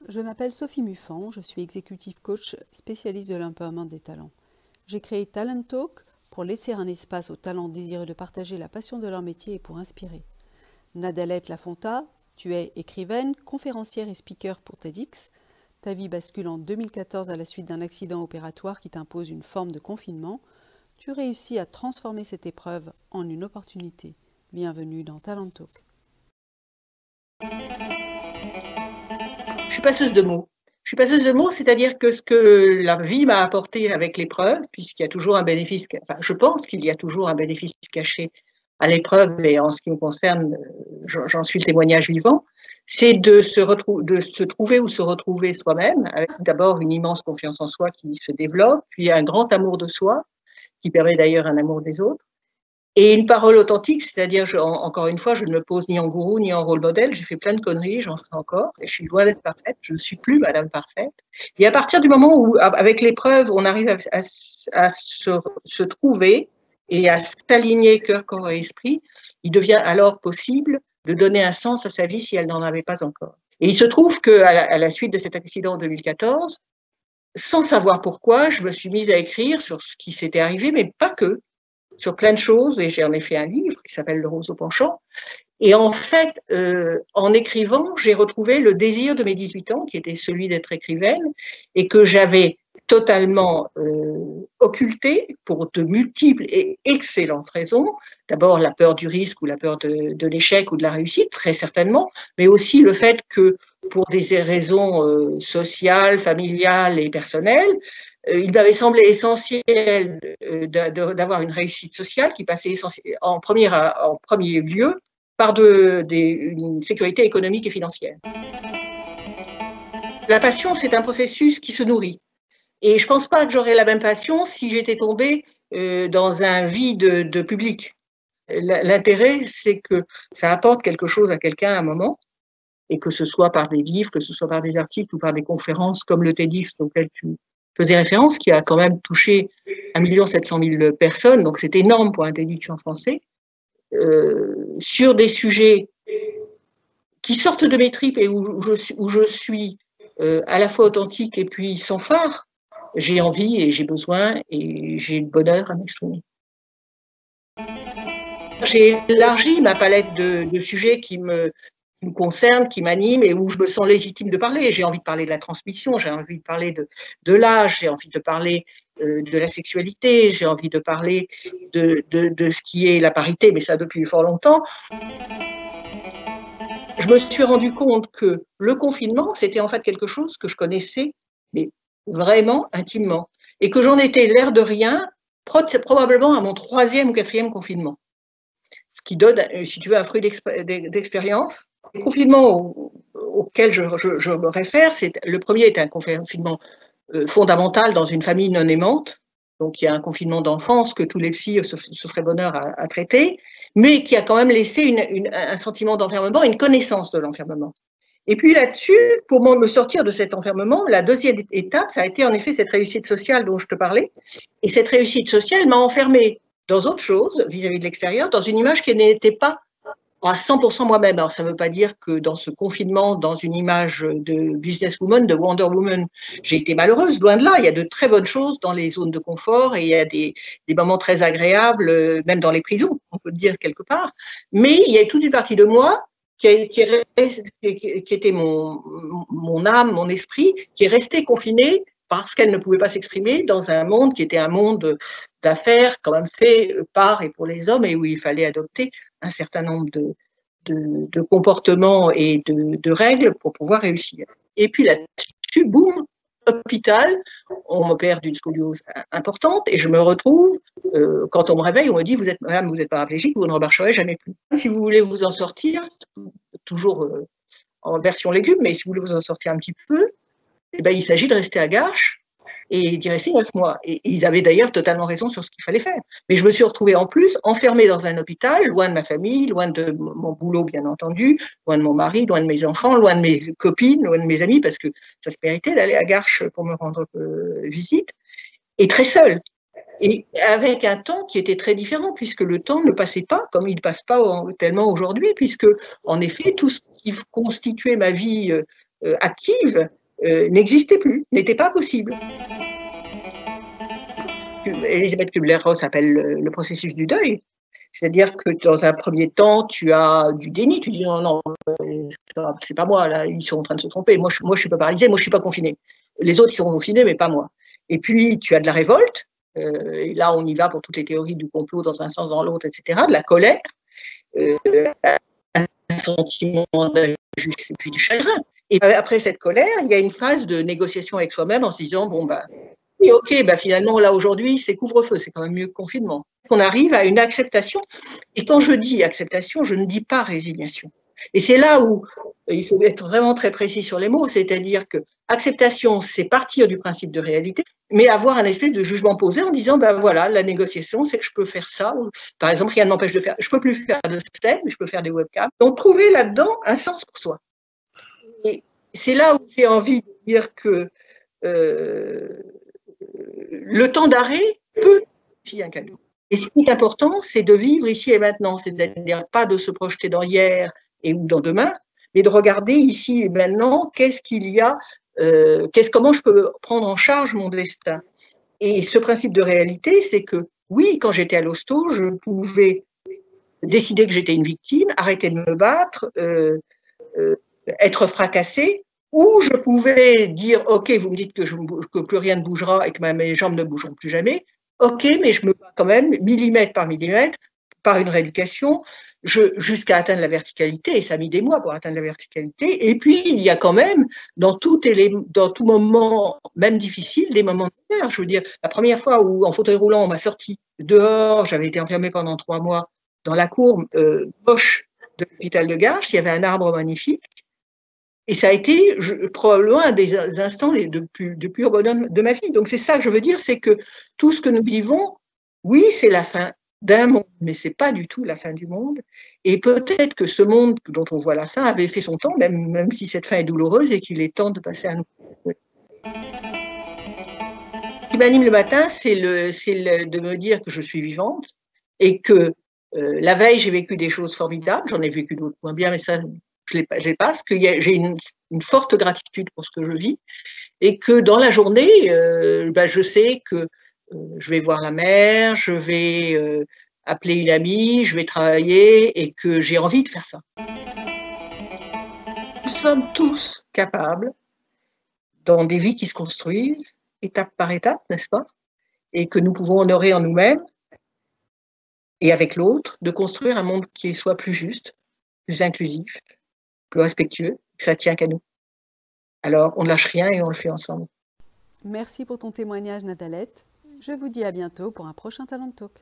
Je m'appelle Sophie Muffan, je suis executive coach spécialiste de l'empowerment des talents. J'ai créé Talent Talk pour laisser un espace aux talents désireux de partager la passion de leur métier et pour inspirer. Nadalette Lafonta, tu es écrivaine, conférencière et speaker pour TEDx. Ta vie bascule en 2014 à la suite d'un accident opératoire qui t'impose une forme de confinement. Tu réussis à transformer cette épreuve en une opportunité. Bienvenue dans Talent Talk. Je suis passeuse de mots. Je suis passeuse de mots, c'est-à-dire que ce que la vie m'a apporté avec l'épreuve, puisqu'il y a toujours un bénéfice, enfin, je pense qu'il y a toujours un bénéfice caché à l'épreuve, et en ce qui me concerne, j'en suis le témoignage vivant, c'est de se trouver ou se retrouver soi-même, avec d'abord une immense confiance en soi qui se développe, puis un grand amour de soi, qui permet d'ailleurs un amour des autres. Et une parole authentique, c'est-à-dire, encore une fois, je ne me pose ni en gourou ni en rôle modèle, j'ai fait plein de conneries, j'en ferai encore, et je suis loin d'être parfaite, je ne suis plus Madame Parfaite. Et à partir du moment où, avec l'épreuve, on arrive à se trouver et à s'aligner cœur, corps et esprit, il devient alors possible de donner un sens à sa vie si elle n'en avait pas encore. Et il se trouve qu'à la suite de cet accident en 2014, sans savoir pourquoi, je me suis mise à écrire sur ce qui s'était arrivé, mais pas que, sur plein de choses, et j'en ai fait un livre qui s'appelle Le Roseau Penchant. Et en fait, en écrivant, j'ai retrouvé le désir de mes 18 ans, qui était celui d'être écrivaine, et que j'avais totalement occulté pour de multiples et excellentes raisons. D'abord, la peur du risque ou la peur de l'échec ou de la réussite, très certainement, mais aussi le fait que pour des raisons sociales, familiales et personnelles, il m'avait semblé essentiel d'avoir une réussite sociale qui passait en premier lieu par une sécurité économique et financière. La passion, c'est un processus qui se nourrit. Et je ne pense pas que j'aurais la même passion si j'étais tombée dans un vide de public. L'intérêt, c'est que ça apporte quelque chose à quelqu'un à un moment, et que ce soit par des livres, que ce soit par des articles ou par des conférences comme le TEDx auquel tu faisais référence, qui a quand même touché 1 700 000 personnes, donc c'est énorme pour un TEDx en français, sur des sujets qui sortent de mes tripes et où je suis à la fois authentique et puis sans phare. J'ai envie et j'ai besoin et j'ai le bonheur à m'exprimer. J'ai élargi ma palette de sujets qui me concernent, qui m'animent et où je me sens légitime de parler. J'ai envie de parler de la transmission, j'ai envie de parler de l'âge, j'ai envie de parler de la sexualité, j'ai envie de parler de ce qui est la parité, mais ça depuis fort longtemps. Je me suis rendu compte que le confinement, c'était en fait quelque chose que je connaissais, mais vraiment intimement, et que j'en étais l'air de rien, probablement à mon 3e ou 4e confinement. Ce qui donne, si tu veux, un fruit d'expérience. Le confinement auquel je me réfère, le premier est un confinement fondamental dans une famille non aimante. Donc, il y a un confinement d'enfance que tous les psys se feraient bonheur à traiter, mais qui a quand même laissé un sentiment d'enfermement, une connaissance de l'enfermement. Et puis là-dessus, pour me sortir de cet enfermement, la deuxième étape, ça a été en effet cette réussite sociale dont je te parlais. Et cette réussite sociale m'a enfermée dans autre chose, vis-à-vis de l'extérieur, dans une image qui n'était pas à 100% moi-même. Alors, ça ne veut pas dire que dans ce confinement, dans une image de businesswoman, de Wonder Woman, j'ai été malheureuse, loin de là. Il y a de très bonnes choses dans les zones de confort et il y a des moments très agréables, même dans les prisons, on peut le dire quelque part. Mais il y a toute une partie de moi qui était mon âme, mon esprit, qui est restée confinée parce qu'elle ne pouvait pas s'exprimer dans un monde qui était un monde d'affaires quand même fait par et pour les hommes et où il fallait adopter un certain nombre de comportements et de règles pour pouvoir réussir. Et puis là-dessus, boum, hôpital, on m'opère d'une scoliose importante et je me retrouve, quand on me réveille, on me dit, madame, vous êtes paraplégique, vous ne remarcherez jamais plus. Si vous voulez vous en sortir, toujours en version légumes, mais si vous voulez vous en sortir un petit peu, eh ben, il s'agit de rester à Garches et d'y rester 9 mois. Et ils avaient d'ailleurs totalement raison sur ce qu'il fallait faire. Mais je me suis retrouvée en plus enfermée dans un hôpital, loin de ma famille, loin de mon boulot bien entendu, loin de mon mari, loin de mes enfants, loin de mes copines, loin de mes amis, parce que ça se méritait d'aller à Garches pour me rendre visite, et très seule. Et avec un temps qui était très différent, puisque le temps ne passait pas comme il ne passe pas tellement aujourd'hui, puisque en effet, tout ce qui constituait ma vie active n'existait plus, n'était pas possible. Elisabeth Kübler-Ross appelle le processus du deuil. C'est-à-dire que dans un premier temps, tu as du déni, tu dis non, c'est pas moi, là, ils sont en train de se tromper, moi je suis pas paralysée, moi je suis pas confinée. Les autres, ils sont confinés, mais pas moi. Et puis, tu as de la révolte, et là, on y va pour toutes les théories du complot dans un sens, dans l'autre, etc., de la colère, un sentiment d'injustice et puis du chagrin. Et après cette colère, il y a une phase de négociation avec soi-même en se disant, bon, bah, oui, ok, bah finalement, là, aujourd'hui, c'est couvre-feu, c'est quand même mieux que confinement. On arrive à une acceptation. Et quand je dis acceptation, je ne dis pas résignation. Et c'est là où il faut être vraiment très précis sur les mots, c'est-à-dire que acceptation, c'est partir du principe de réalité, mais avoir un espèce de jugement posé en disant, ben voilà, la négociation, c'est que je peux faire ça. Ou, par exemple, rien ne m'empêche de faire, je peux plus faire de scène, mais je peux faire des webcams. Donc, trouver là-dedans un sens pour soi. Et c'est là où j'ai envie de dire que le temps d'arrêt peut être aussi un cadeau. Et ce qui est important, c'est de vivre ici et maintenant, c'est-à-dire pas de se projeter dans hier et ou dans demain, mais de regarder ici et maintenant qu'est-ce qu'il y a, comment je peux prendre en charge mon destin. Et ce principe de réalité, c'est que oui, quand j'étais à l'hosto, je pouvais décider que j'étais une victime, arrêter de me battre, être fracassée, ou je pouvais dire, ok, vous me dites que plus rien ne bougera et que mes jambes ne bougeront plus jamais, ok, mais je me bats quand même, millimètre par millimètre, par une rééducation, jusqu'à atteindre la verticalité, et ça a mis des mois pour atteindre la verticalité, et puis il y a quand même, dans tout moment, même difficile, des moments de bonheur. Je veux dire, la première fois où, en fauteuil roulant, on m'a sorti dehors, j'avais été enfermée pendant 3 mois dans la cour moche de l'hôpital de Garches, il y avait un arbre magnifique, et ça a été probablement un des instants de pur bonheur de ma vie. Donc c'est ça que je veux dire, c'est que tout ce que nous vivons, oui, c'est la fin d'un monde, mais ce n'est pas du tout la fin du monde. Et peut-être que ce monde dont on voit la fin avait fait son temps, même si cette fin est douloureuse et qu'il est temps de passer à nous. Oui. Ce qui m'anime le matin, c'est de me dire que je suis vivante et que la veille, j'ai vécu des choses formidables, j'en ai vécu d'autres moins bien, mais ça, je les passe, que j'ai une forte gratitude pour ce que je vis et que dans la journée, je sais que je vais voir la mer, je vais appeler une amie, je vais travailler et que j'ai envie de faire ça. Nous sommes tous capables, dans des vies qui se construisent, étape par étape, n'est-ce pas? Et que nous pouvons honorer en nous-mêmes et avec l'autre, de construire un monde qui soit plus juste, plus inclusif, plus respectueux, que ça tient qu'à nous. Alors, on ne lâche rien et on le fait ensemble. Merci pour ton témoignage, Nathalette. Je vous dis à bientôt pour un prochain Talent Talk.